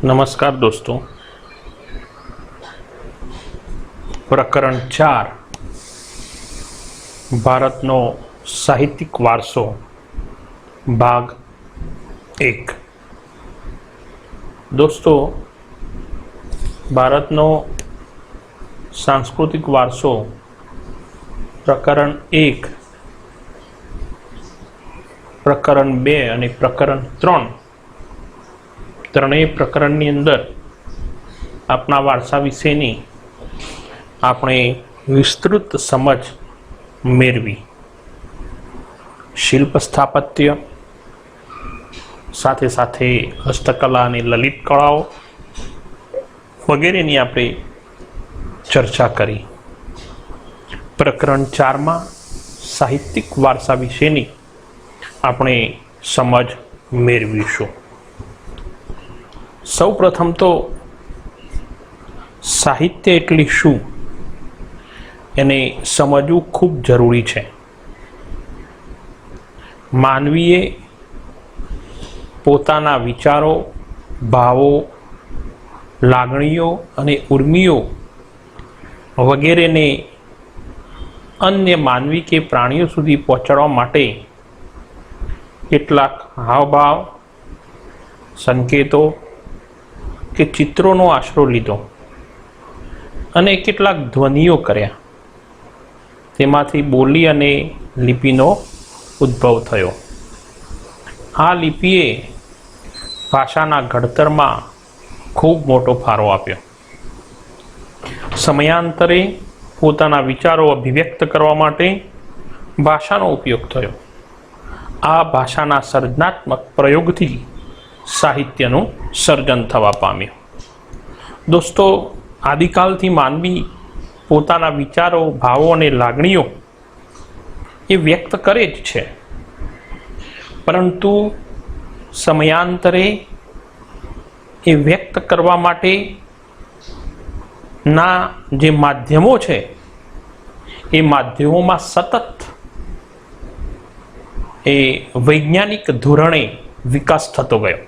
नमस्कार दोस्तों। प्रकरण 4 भारतनो साहित्यिक वारसो भाग 1। दोस्तों, भारतनो सांस्कृतिक वारसो प्रकरण 1, प्रकरण 2 અને પ્રકરણ 3 ત્રણેય પ્રકરણની અંદર આપણા વારસા વિશેની આપણે વિસ્તૃત સમજ મેળવી. શિલ્પ સ્થાપત્ય સાથે સાથે હસ્તકલા અને લલિત કળાઓ વગેરેની આપણે ચર્ચા કરી. પ્રકરણ 4માં સાહિત્યિક વારસા વિશેની આપણે સમજ મેળવીશું. સૌ પ્રથમ તો સાહિત્ય એટલે શું એને સમજવું ખૂબ જરૂરી છે. માનવીએ પોતાના વિચારો, ભાવો, લાગણીઓ અને ઉર્મિઓ વગેરેને અન્ય માનવી કે પ્રાણીઓ સુધી પહોંચાડવા માટે કેટલાક હાવભાવ, સંકેતો કે ચિત્રોનો આશરો લીધો અને કેટલાક ધ્વનિઓ કર્યા. તેમાંથી બોલી અને લિપિનો ઉદ્ભવ થયો. આ લિપિએ ભાષાના ઘડતરમાં ખૂબ મોટો ફાળો આપ્યો. સમયાંતરે પોતાના વિચારો અભિવ્યક્ત કરવા માટે ભાષાનો ઉપયોગ થયો. આ ભાષાના સર્જનાત્મક પ્રયોગથી સાહિત્યનું સર્જન થવા પામ્યું. દોસ્તો, આદિકાલથી માનવી પોતાના વિચારો, ભાવો અને લાગણીઓ એ વ્યક્ત કરે જ છે, પરંતુ સમયાંતરે એ વ્યક્ત કરવા માટેના જે માધ્યમો છે એ માધ્યમોમાં સતત એ વૈજ્ઞાનિક ધોરણે વિકાસ થતો ગયો.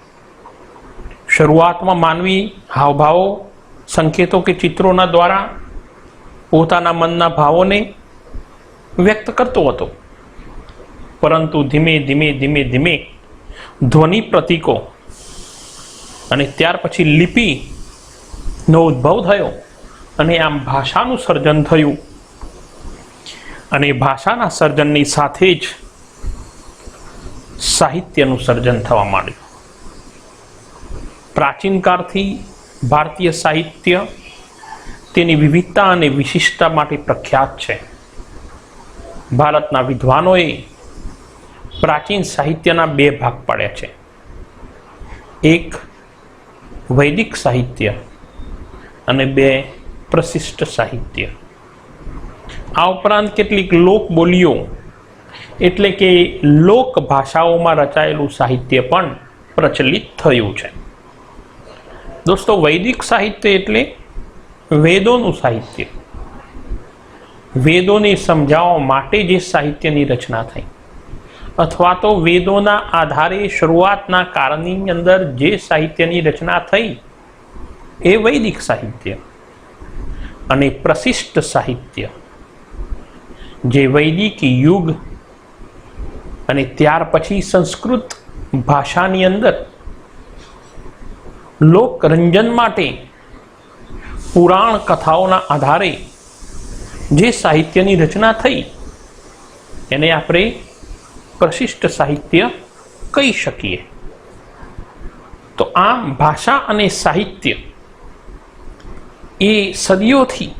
શરૂઆતમાં માનવી હાવભાવો, સંકેતો કે ચિત્રોના દ્વારા પોતાના મનના ભાવોને વ્યક્ત કરતો હતો, પરંતુ ધીમે ધીમે ધ્વનિ પ્રતીકો અને ત્યાર પછી લિપિનો ઉદ્ભવ થયો અને આમ ભાષાનું સર્જન થયું. અને ભાષાના સર્જનની સાથે જ સાહિત્યનું સર્જન થવા માંડ્યું. પ્રાચીન કાળથી ભારતીય સાહિત્ય તેની વિવિધતા અને વિશિષ્ટતા માટે પ્રખ્યાત છે. ભારતના વિદ્વાનોએ પ્રાચીન સાહિત્યના 2 ભાગ પાડ્યા છે. એક વૈદિક સાહિત્ય અને 2 પ્રશિષ્ટ સાહિત્ય. આ ઉપરાંત કેટલીક લોકબોલીઓ એટલે કે લોક ભાષાઓમાં રચાયેલું સાહિત્ય પણ પ્રચલિત થયું છે. દોસ્તો, વૈદિક સાહિત્ય એટલે વેદોનું સાહિત્ય. વેદોને સમજાવવા માટે જે સાહિત્યની રચના થઈ અથવા તો વેદોના આધારે શરૂઆતના કાળની અંદર જે સાહિત્યની રચના થઈ એ વૈદિક સાહિત્ય. અને પ્રશિષ્ટ સાહિત્ય જે વૈદિક યુગ અને ત્યાર પછી સંસ્કૃત ભાષાની અંદર લોકરંજન માટે પુરાણ કથાઓના આધારે જે સાહિત્યની રચના થઈ એને આપણે પ્રશિષ્ટ સાહિત્ય કહી શકીએ. તો આમ ભાષા અને સાહિત્ય એ સદીઓથી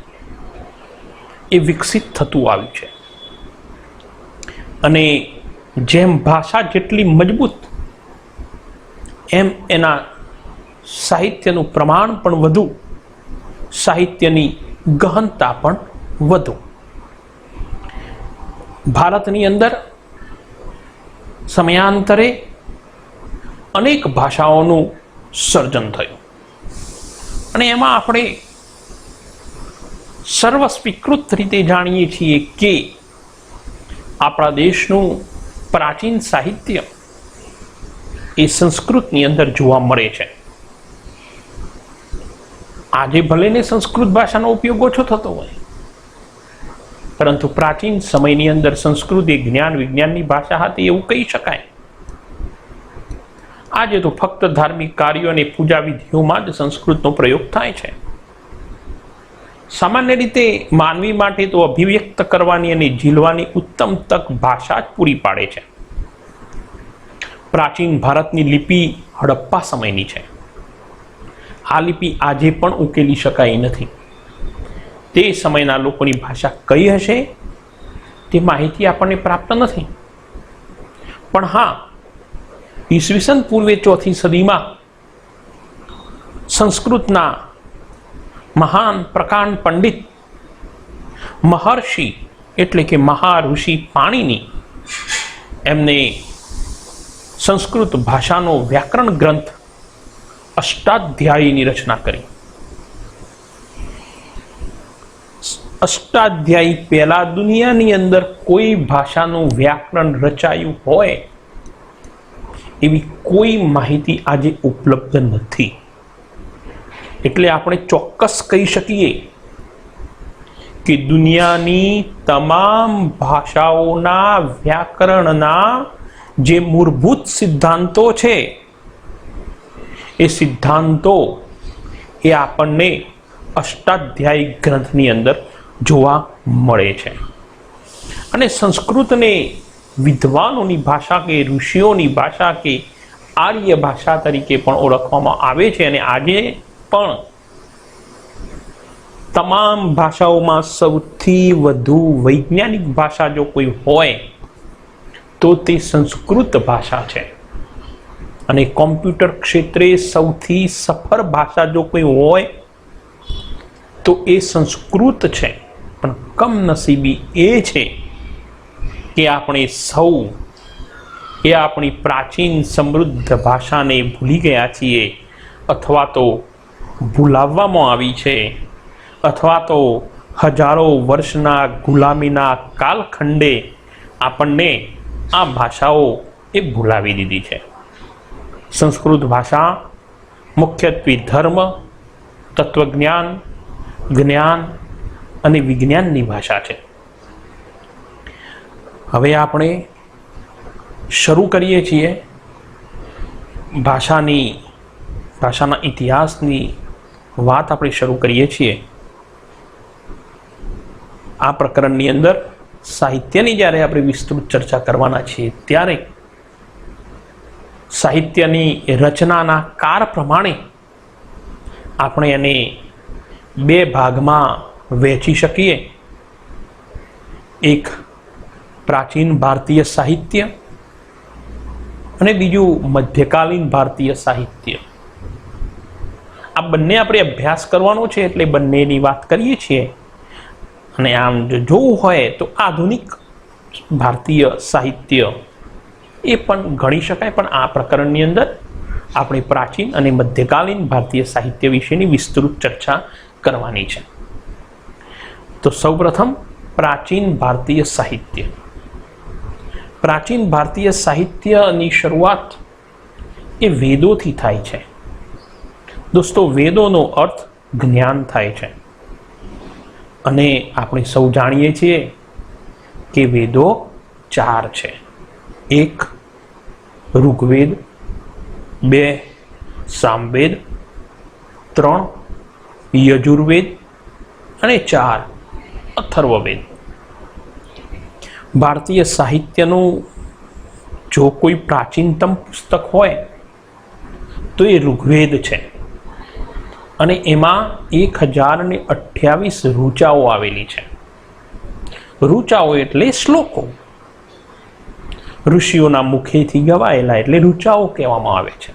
એ વિકસિત થતું આવ્યું છે. અને જેમ ભાષા જેટલી મજબૂત એમ એના સાહિત્યનું પ્રમાણ પણ વધુ, સાહિત્યની ગહનતા પણ વધુ. ભારતની અંદર સમયાંતરે અનેક ભાષાઓનું સર્જન થયું અને એમાં આપણે સર્વસ્વીકૃત રીતે જાણીએ છીએ કે આપણા દેશનું પ્રાચીન સાહિત્ય એ સંસ્કૃતની અંદર જોવા મળે છે. આજે ભલે ને સંસ્કૃત ભાષાનો ઉપયોગ ઓછો થતો હોય, પરંતુ પ્રાચીન સમયની અંદર સંસ્કૃત એ જ્ઞાન વિજ્ઞાનની ભાષા હતી એવું કહી શકાય. આજે તો ફક્ત ધાર્મિક કાર્યો અને પૂજા વિધિઓમાં જ સંસ્કૃતનો પ્રયોગ થાય છે. સામાન્ય રીતે માનવી માટે તો અભિવ્યક્ત કરવાની અને ઝીલવાની ઉત્તમ તક ભાષા જ પૂરી પાડે છે. પ્રાચીન ભારતની લિપિ હડપ્પા સમયની છે. આ લિપિ આજે પણ ઉકેલી શકાય નથી. તે સમયના લોકોની ભાષા કઈ હશે તે માહિતી આપણને પ્રાપ્ત નથી. પણ હા, ઈસવીસન પૂર્વે 4th સદીમાં સંસ્કૃતના મહાન પ્રકાંડ પંડિત મહર્ષિ એટલે કે મહાઋષિ પાણિની એમને સંસ્કૃત ભાષાનો વ્યાકરણ ગ્રંથ અષ્ટાધ્યાયીની રચના કરી. અષ્ટાધ્યાયી પહેલા દુનિયાની અંદર કોઈ ભાષાનું વ્યાકરણ રચાયું હોય એવી કોઈ માહિતી આજે ઉપલબ્ધ નથી. એટલે આપણે ચોક્કસ કહી શકીએ કે દુનિયાની તમામ ભાષાઓના વ્યાકરણના જે મૂળભૂત સિદ્ધાંતો છે એ સિદ્ધાંતો એ આપણને અષ્ટાધ્યાયી ગ્રંથની અંદર જોવા મળે છે. અને સંસ્કૃતને વિદ્વાનોની ભાષા કે ઋષિઓની ભાષા કે આર્ય ભાષા તરીકે પણ ઓળખવામાં આવે છે. અને આજે પણ તમામ ભાષાઓમાં સૌથી વધુ વૈજ્ઞાનિક ભાષા જો કોઈ હોય તો તે સંસ્કૃત ભાષા છે. અને કોમ્પ્યુટર ક્ષેત્રે સૌથી સફળ ભાષા જો કોઈ હોય તો એ સંસ્કૃત છે. પણ કમનસીબી એ છે કે આપણે સૌ એ આપણી પ્રાચીન સમૃદ્ધ ભાષાને ભૂલી ગયા છીએ, અથવા તો ભૂલાવવામાં આવી છે, અથવા તો હજારો વર્ષના ગુલામીના કાલખંડે આપણને આ ભાષાઓ એ ભૂલાવી દીધી છે. સંસ્કૃત ભાષા મુખ્યત્વે ધર્મ, તત્વજ્ઞાન, જ્ઞાન અને વિજ્ઞાનની ભાષા છે. હવે આપણે શરૂ કરીએ છીએ ભાષાના ઇતિહાસની વાત આપણે શરૂ કરીએ છીએ. આ પ્રકરણની અંદર સાહિત્યની જ્યારે આપણે વિસ્તૃત ચર્ચા કરવાના છીએ ત્યારે સાહિત્યની રચનાના કાર પ્રમાણે આપણે એને બે ભાગમાં વહેંચી શકીએ. એક પ્રાચીન ભારતીય સાહિત્ય અને બીજું મધ્યકાલીન ભારતીય સાહિત્ય. આ બંને આપણે અભ્યાસ કરવાનો છે એટલે બંનેની વાત કરીએ છીએ. અને આમ જો જોવું હોય તો આધુનિક ભારતીય સાહિત્ય એ પણ ગણી શકાય. પણ આ પ્રકરણની અંદર આપણે પ્રાચીન અને મધ્યકાલીન ભારતીય સાહિત્ય વિશેની વિસ્તૃત ચર્ચા કરવાની છે. તો સૌપ્રથમ પ્રાચીન ભારતીય સાહિત્ય. પ્રાચીન ભારતીય સાહિત્યની શરૂઆત એ વેદોથી થાય છે. દોસ્તો, વેદોનો અર્થ જ્ઞાન થાય છે. અને આપણે સૌ જાણીએ છીએ કે વેદો 4 છે. 1 ઋગ્વેદ, 2 સામવેદ, 3 યજુર્વેદ અને 4 અથર્વવેદ. ભારતીય સાહિત્યનું જો કોઈ પ્રાચીનતમ પુસ્તક હોય તો એ ઋગ્વેદ છે. અને એમાં 1028 ઋચાઓ આવેલી છે. ઋચાઓ એટલે શ્લોકો. ઋષિઓના મુખેથી ગવાયેલા એટલે ઋચાઓ કહેવામાં આવે છે.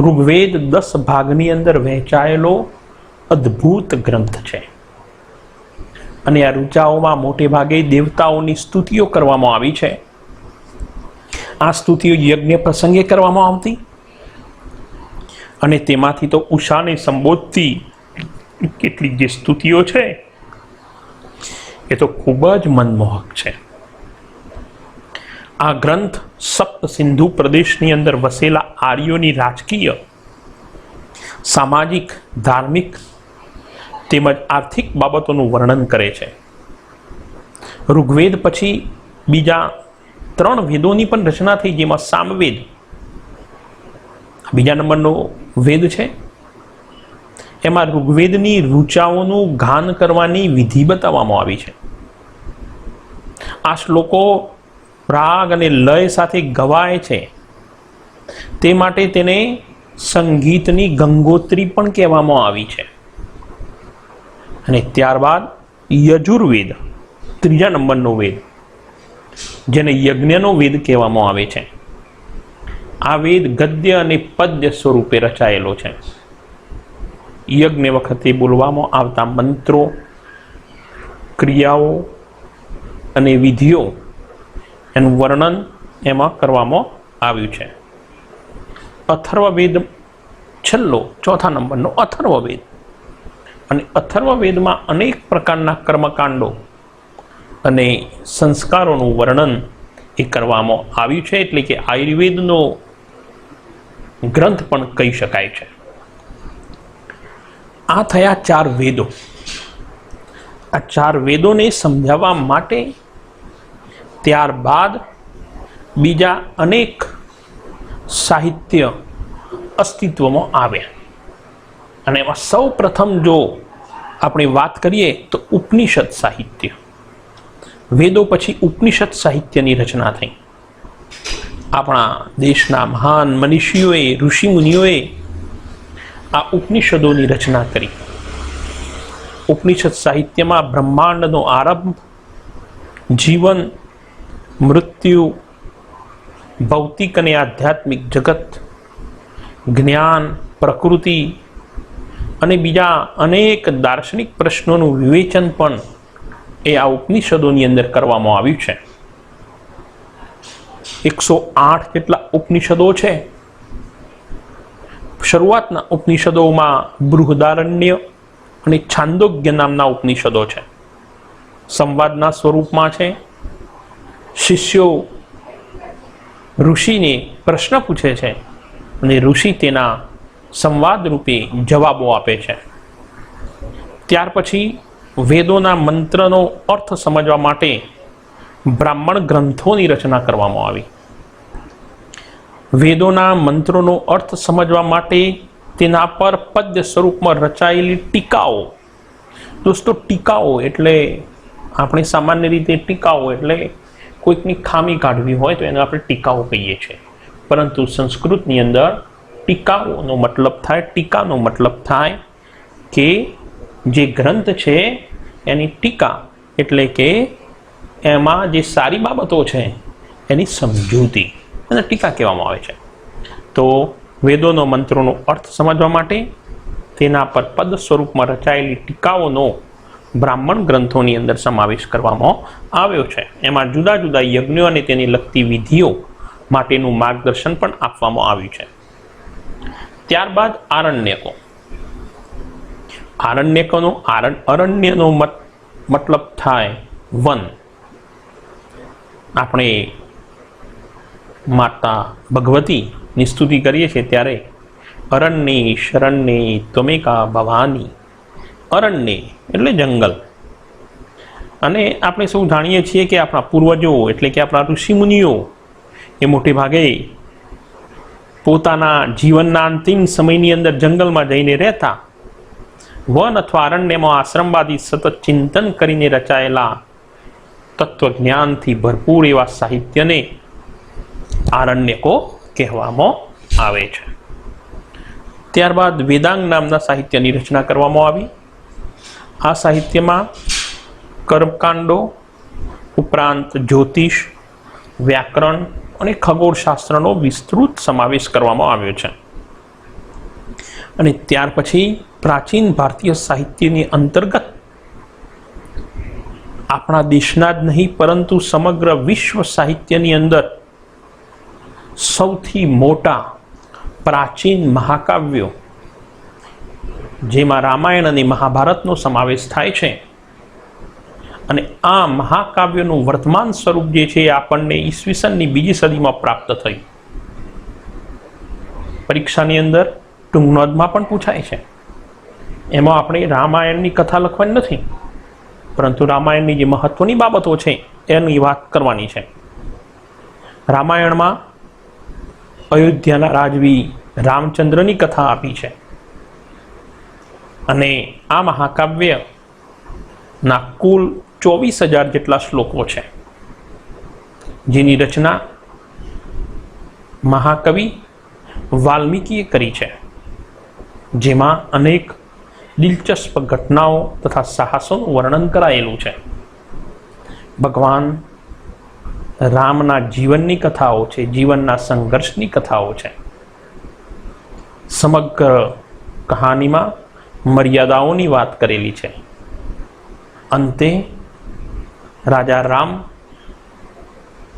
ઋગ્વેદ 10 ભાગની અંદર વહેંચાયેલો અદ્ભુત ગ્રંથ છે. અને આ ઋચાઓમાં મોટે ભાગે દેવતાઓની સ્તુતિઓ કરવામાં આવી છે. આ સ્તુતિઓ યજ્ઞ પ્રસંગે કરવામાં આવતી. અને તેમાંથી તો ઉષાને સંબોધતી કેટલીક જે સ્તુતિઓ છે એ તો ખૂબ જ મનમોહક છે. આ ગ્રંથ સપ્ત સિંધુ પ્રદેશની અંદર વસેલા આર્યોની રાજકીય સામાજિક, ધાર્મિક તેમજ આર્થિક બાબતોનું વર્ણન કરે છે. ઋગ્વેદ પછી બીજા 3 વેદોની પણ રચના થઈ, જેમાં સામવેદ બીજા નંબરનો વેદ છે. એમાં ઋગ્વેદની ઋચાઓનું ગાન કરવાની વિધિ બતાવવામાં આવી છે. આ શ્લોકો રાગ અને લય સાથે ગવાય છે, તે માટે તેને સંગીતની ગંગોત્રી પણ કહેવામાં આવી છે. અને ત્યારબાદ યજુર્વેદ, ત્રીજા નંબરનો વેદ, જેને યજ્ઞનો વેદ કહેવામાં આવે છે. આ વેદ ગદ્ય અને પદ્ય સ્વરૂપે રચાયેલો છે. યજ્ઞ વખતે બોલવામાં આવતા મંત્રો, ક્રિયાઓ અને વિધિઓ એનું વર્ણન એમાં કરવામાં આવ્યું છે. અથર્વવેદ છેલ્લો, ચોથા નંબરનો અથર્વવેદ. અને અથર્વવેદમાં અનેક પ્રકારના કર્મકાંડો અને સંસ્કારોનું વર્ણન એ કરવામાં આવ્યું છે, એટલે કે આયુર્વેદનો ગ્રંથ પણ કહી શકાય છે. આ થયા 4 વેદો. આ 4 વેદોને સમજાવવા માટે ત્યારબાદ બીજા અનેક સાહિત્ય અસ્તિત્વમાં આવ્યા. અને એમાં સૌ પ્રથમ જો આપણે વાત કરીએ તો ઉપનિષદ સાહિત્ય. વેદો પછી ઉપનિષદ સાહિત્યની રચના થઈ. આપણા દેશના મહાન મનીષીઓએ, ઋષિમુનિઓએ આ ઉપનિષદોની રચના કરી. ઉપનિષદ સાહિત્યમાં બ્રહ્માંડનો આરંભ, જીવન, મૃત્યુ, ભૌતિક અને આધ્યાત્મિક જગત, જ્ઞાન, પ્રકૃતિ અને બીજા અનેક દાર્શનિક પ્રશ્નોનું વિવેચન પણ એ આ ઉપનિષદોની અંદર કરવામાં આવ્યું છે. 108 જેટલા ઉપનિષદો છે. શરૂઆતના ઉપનિષદોમાં બૃહદારણ્ય અને છાંદોગ્ય નામના ઉપનિષદો છે. સંવાદના સ્વરૂપમાં છે. શિષ્યો ઋષિને પ્રશ્ન પૂછે છે અને ઋષિ તેના સંવાદ રૂપે જવાબો આપે છે. ત્યાર પછી વેદોના મંત્રનો અર્થ સમજવા માટે બ્રાહ્મણ ગ્રંથોની રચના કરવામાં આવી. વેદોના મંત્રોનો અર્થ સમજવા માટે તેના પર પદ્ય સ્વરૂપમાં રચાયેલી ટીકાઓ. દોસ્તો, ટીકાઓ એટલે આપણે સામાન્ય રીતે ટીકાઓ એટલે કોઈકની ખામી કાઢવી હોય તો એને આપણે ટીકાઓ કહીએ છીએ. પરંતુ સંસ્કૃતની અંદર ટીકાઓનો મતલબ થાય, ટીકાનો મતલબ થાય કે જે ગ્રંથ છે એની ટીકા, એટલે કે એમાં જે સારી બાબતો છે એની સમજૂતી અને ટીકા કહેવામાં આવે છે. તો વેદોનો મંત્રોનો અર્થ સમજવા માટે તેના પર પદ સ્વરૂપમાં રચાયેલી ટીકાઓનો બ્રાહ્મણ ગ્રંથોની અંદર સમાવેશ કરવામાં આવ્યો છે. એમાં જુદા જુદા યજ્ઞો અને તેની લગતી વિધિઓ માટેનું માર્ગદર્શન પણ આપવામાં આવ્યું છે. ત્યારબાદ આરણ્યકો. અરણ્યનો મતલબ થાય વન. આપણે માતા ભગવતીની સ્તુતિ કરીએ છીએ ત્યારે અરણ્ય શરણ્ય ત્વમેકા ભવાની. અરણ્ય એટલે જંગલ. અને આપણે સૌ જાણીએ છીએ કે આપણા પૂર્વજો એટલે કે આપણા ઋષિમુનિઓ એ મોટે ભાગે પોતાના જીવનના અંતિમ સમયની અંદર જંગલમાં જઈને રહેતા. વન અથવા અરણ્યમાં આશ્રમવાદી સતત ચિંતન કરીને રચાયેલા તત્વજ્ઞાનથી ભરપૂર એવા સાહિત્યને આરણ્યકો કહેવામાં આવે છે. ત્યારબાદ વેદાંગ નામના સાહિત્યની રચના કરવામાં આવી. આ સાહિત્યમાં કર્મકાંડો ઉપરાંત જ્યોતિષ, વ્યાકરણ અને ખગોળશાસ્ત્રનો વિસ્તૃત સમાવેશ કરવામાં આવ્યો છે. અને ત્યાર પછી પ્રાચીન ભારતીય સાહિત્યની અંતર્ગત આપણા દેશના જ નહીં પરંતુ સમગ્ર વિશ્વ સાહિત્યની અંદર સૌથી મોટા પ્રાચીન મહાકાવ્યો, જેમાં રામાયણ અને મહાભારતનો સમાવેશ થાય છે. અને આ મહાકાવ્યનું વર્તમાન સ્વરૂપ જે છે એ આપણને ઈસવીસનની 2જી સદીમાં પ્રાપ્ત થયું. પરીક્ષાની અંદર ટૂંકનોંધમાં પણ પૂછાય છે. એમાં આપણે રામાયણની કથા લખવાની નથી, પરંતુ રામાયણની જે મહત્વની બાબતો છે એની વાત કરવાની છે. રામાયણમાં અયોધ્યાના રાજવી રામચંદ્રની કથા આપી છે અને આ મહાકાવ્યના કુલ 24,000 જેટલા શ્લોકો છે, જેની રચના મહાકવિ વાલ્મીકીએ કરી છે, જેમાં અનેક દિલચસ્પ ઘટનાઓ તથા સાહસોનું વર્ણન કરાયેલું છે. ભગવાન રામના જીવનની કથાઓ છે, જીવનના સંઘર્ષની કથાઓ છે. સમગ્ર કહાનીમાં મર્યાદાઓની વાત કરેલી છે. અંતે રાજા રામ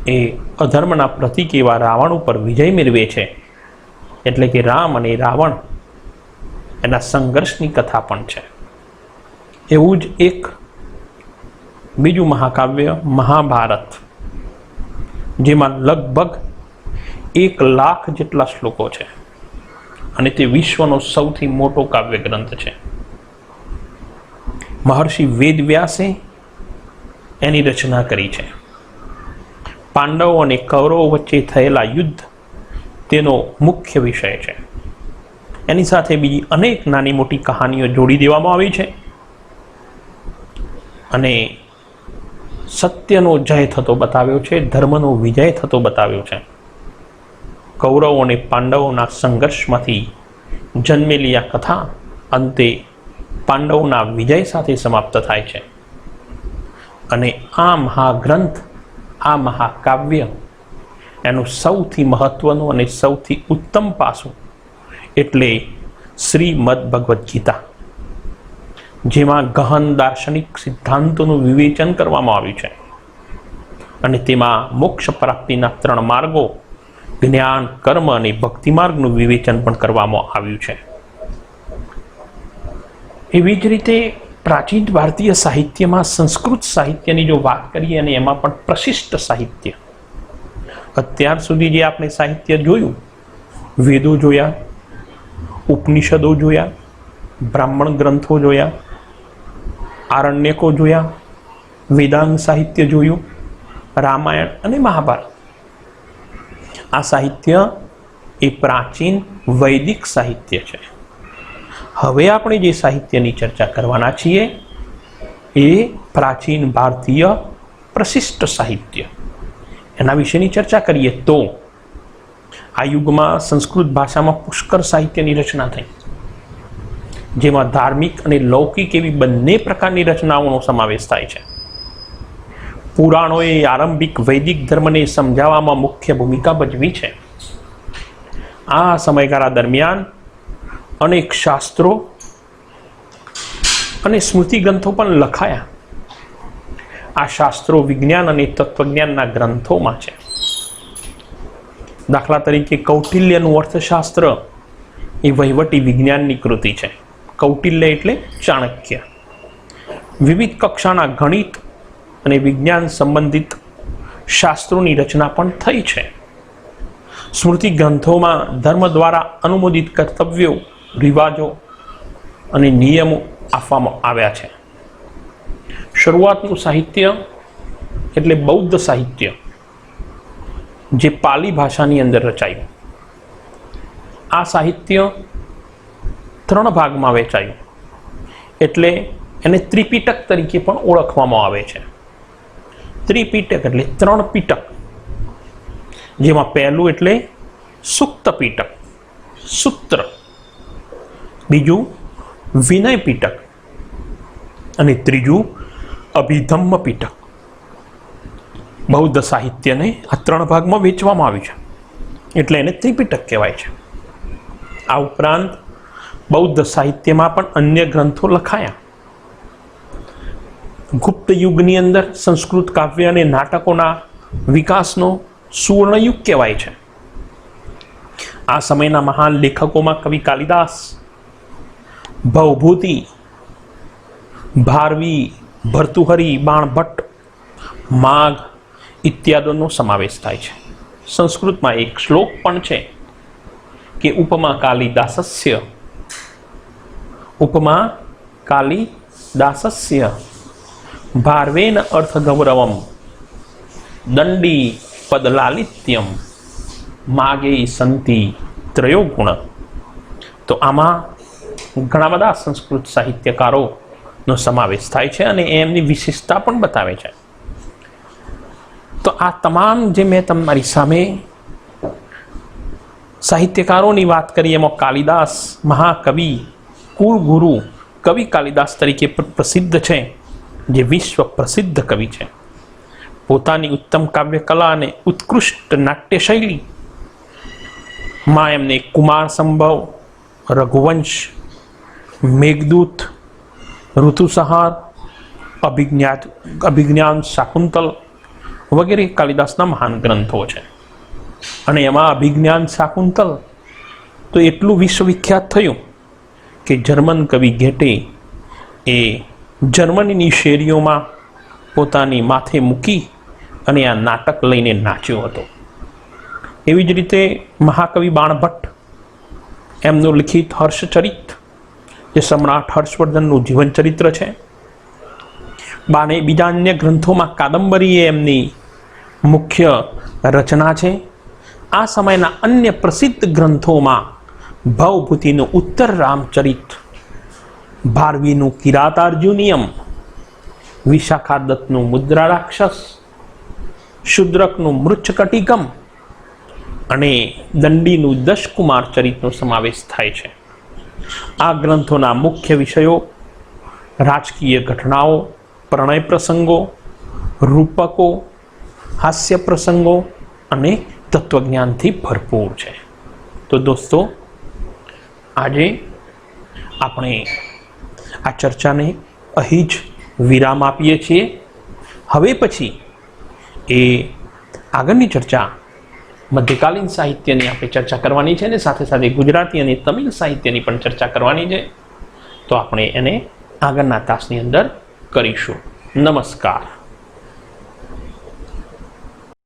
એ અધર્મના પ્રતીક એવા રાવણ ઉપર વિજય મેળવે છે, એટલે કે રામ અને રાવણ એના સંઘર્ષની કથા પણ છે. એવું જ એક બીજું મહાકાવ્ય મહાભારત, જેમાં લગભગ 1,00,000 જેટલા શ્લોકો છે અને તે વિશ્વનો સૌથી મોટો કાવ્ય ગ્રંથ છે. મહર્ષિ વેદવ્યાસે એની રચના કરી છે. પાંડવો અને કૌરવો વચ્ચે થયેલા યુદ્ધ તેનો મુખ્ય વિષય છે. એની સાથે બીજી અનેક નાની મોટી કહાનીઓ જોડી દેવામાં આવી છે અને સત્યનો જય થતો બતાવ્યો છે, ધર્મનો વિજય થતો બતાવ્યો છે. કૌરવો અને પાંડવોના સંઘર્ષમાંથી જન્મેલી આ કથા અંતે પાંડવોના વિજય સાથે સમાપ્ત થાય છે. અને આ મહાગ્રંથ, આ મહાકાવ્ય, એનું સૌથી મહત્વનું અને સૌથી ઉત્તમ પાસું એટલે શ્રીમદ ભગવદ્ ગીતા, જેમાં ગહન દાર્શનિક સિદ્ધાંતોનું વિવેચન કરવામાં આવ્યું છે અને તેમાં મોક્ષ પ્રાપ્તિના 3 માર્ગો જ્ઞાન, કર્મ અને ભક્તિ માર્ગનું વિવેચન પણ કરવામાં આવ્યું છે. એવી જ રીતે પ્રાચીન ભારતીય સાહિત્યમાં સંસ્કૃત સાહિત્યની જો વાત કરીએ અને એમાં પણ પ્રશિષ્ટ સાહિત્ય, અત્યાર સુધી જે આપણે સાહિત્ય જોયું, વેદો જોયા, ઉપનિષદો જોયા, બ્રાહ્મણ ગ્રંથો જોયા, આરણ્યકો જોયા, વેદાંગ સાહિત્ય જોયું, રામાયણ અને મહાભારત. આ સાહિત્ય એ પ્રાચીન વૈદિક સાહિત્ય છે. હવે આપણે જે સાહિત્યની ચર્ચા કરવાના છીએ એ પ્રાચીન ભારતીય પ્રશિષ્ટ સાહિત્ય, એના વિશેની ચર્ચા કરીએ તો આ યુગમાં સંસ્કૃત ભાષામાં પુષ્કળ સાહિત્યની રચના થઈ, જેમાં ધાર્મિક અને લૌકિક એવી બંને પ્રકારની રચનાઓનો સમાવેશ થાય છે. પુરાણોએ આરંભિક વૈદિક ધર્મને સમજાવવામાં મુખ્ય ભૂમિકા ભજવી છે. આ સમયગાળા દરમિયાન અનેક શાસ્ત્રો અને સ્મૃતિ ગ્રંથો પણ લખાયા. આ શાસ્ત્રો વિજ્ઞાન અને તત્વજ્ઞાનના ગ્રંથોમાં છે. દાખલા તરીકે કૌટિલ્યનું અર્થશાસ્ત્ર એ વહીવટી વિજ્ઞાનની કૃતિ છે. કૌટિલ્ય એટલે ચાણક્ય. વિવિધ કક્ષાના ગણિત અને વિજ્ઞાન સંબંધિત શાસ્ત્રોની રચના પણ થઈ છે. સ્મૃતિ ગ્રંથોમાં ધર્મ દ્વારા અનુમોદિત કર્તવ્યો, રિવાજો અને નિયમો આપવામાં આવ્યા છે. શરૂઆતનું સાહિત્ય એટલે બૌદ્ધ સાહિત્ય, જે પાલી ભાષાની અંદર રચાયું. આ સાહિત્ય 3 ભાગમાં વહેંચાયું, એટલે એને ત્રિપિટક તરીકે પણ ઓળખવામાં આવે છે. ત્રિપિટક એટલે 3 પિટક, જેમાં પહેલું એટલે સુક્ત પિટક, સૂત્ર, બીજું વિનય પિટક અને ત્રીજું અભિધમ્મ પિટક. બૌદ્ધ સાહિત્યને આ 3 ભાગમાં વહેંચવામાં આવ્યું છે, એટલે એને ત્રિપિટક કહેવાય છે. આ ઉપરાંત બૌદ્ધ સાહિત્યમાં પણ અન્ય ગ્રંથો લખાયા. ગુપ્ત યુગની અંદર સંસ્કૃત કાવ્ય અને નાટકોના વિકાસનો સુવર્ણયુગ કહેવાય છે. આ સમયના મહાન લેખકોમાં કવિ કાલિદાસ, ભવભૂતિ, ભારવી, ભર્તુહરી, બાણભટ્ટ, માઘ ઇત્યાદિનો સમાવેશ થાય છે. સંસ્કૃતમાં એક શ્લોક પણ છે કે ઉપમા કાલિદાસસ્ય ઉપમા કાલિદાસસ્ય ભારવેન અર્થગૌરવમ દંડી પદલાલિત્યમ માગે સંતિ ત્રયો ગુણ. તો આમાં ઘણા બધા સંસ્કૃત સાહિત્યકારોનો સમાવેશ થાય છે અને એમની વિશેષતા પણ બતાવે છે. તો આ તમામ જે મેં તમારી સામે સાહિત્યકારોની વાત કરી એમાં કાલિદાસ મહાકવિ કુલગુરુ કવિ કાલિદાસ તરીકે પ્રસિદ્ધ છે, જે વિશ્વ પ્રસિદ્ધ કવિ છે. પોતાની ઉત્તમ કાવ્ય કલા અને ઉત્કૃષ્ટ નાટ્ય શૈલી માં એમને કુમાર સંભવ, રઘુવંશ, મેઘદૂત, ઋતુસંહાર, અભિજ્ઞાન શાકુંતલ વગેરે કાલિદાસના મહાન ગ્રંથો છે. અને એમાં અભિજ્ઞાન શાકુંતલ તો એટલું વિશ્વવિખ્યાત થયું કે જર્મન કવિ ગેટે એ જર્મનીની શેરીઓમાં પોતાની માથે મૂકી અને આ નાટક લઈને નાચ્યો હતો. એવી જ રીતે મહાકવિ બાણભટ્ટ એમનું લિખિત હર્ષચરિત, જે સમ્રાટ હર્ષવર્ધનનું જીવન ચરિત્ર છે. બીજા અન્ય ગ્રંથોમાં કાદંબરી એ એમની મુખ્ય રચના છે. આ સમયના અન્ય પ્રસિદ્ધ ગ્રંથોમાં ભવભૂતિનું ઉત્તર રામચરિત, ભારવીનું કિરાતાર્જુનિયમ, વિશાખા દત્તનું મુદ્રા રાક્ષસ, શુદ્રકનું મૃચ્છકટિકમ અને દંડીનું દશકુમાર ચરિતનો સમાવેશ થાય છે. આ ગ્રંથોના મુખ્ય વિષયો રાજકીય ઘટનાઓ, પ્રણય પ્રસંગો, રૂપકો, હાસ્ય પ્રસંગો અને તત્વજ્ઞાનથી ભરપૂર છે. તો દોસ્તો, આજે આપણે આ ચર્ચાને અહીં જ વિરામ આપીએ છીએ. હવે પછી એ આગળની ચર્ચા મધ્યકાલીન સાહિત્યની આપણે ચર્ચા કરવાની છે અને સાથે સાથે ગુજરાતી અને તમિલ સાહિત્યની પણ ચર્ચા કરવાની છે. તો આપણે એને આગળના તાસની અંદર કરીશું. નમસ્કાર.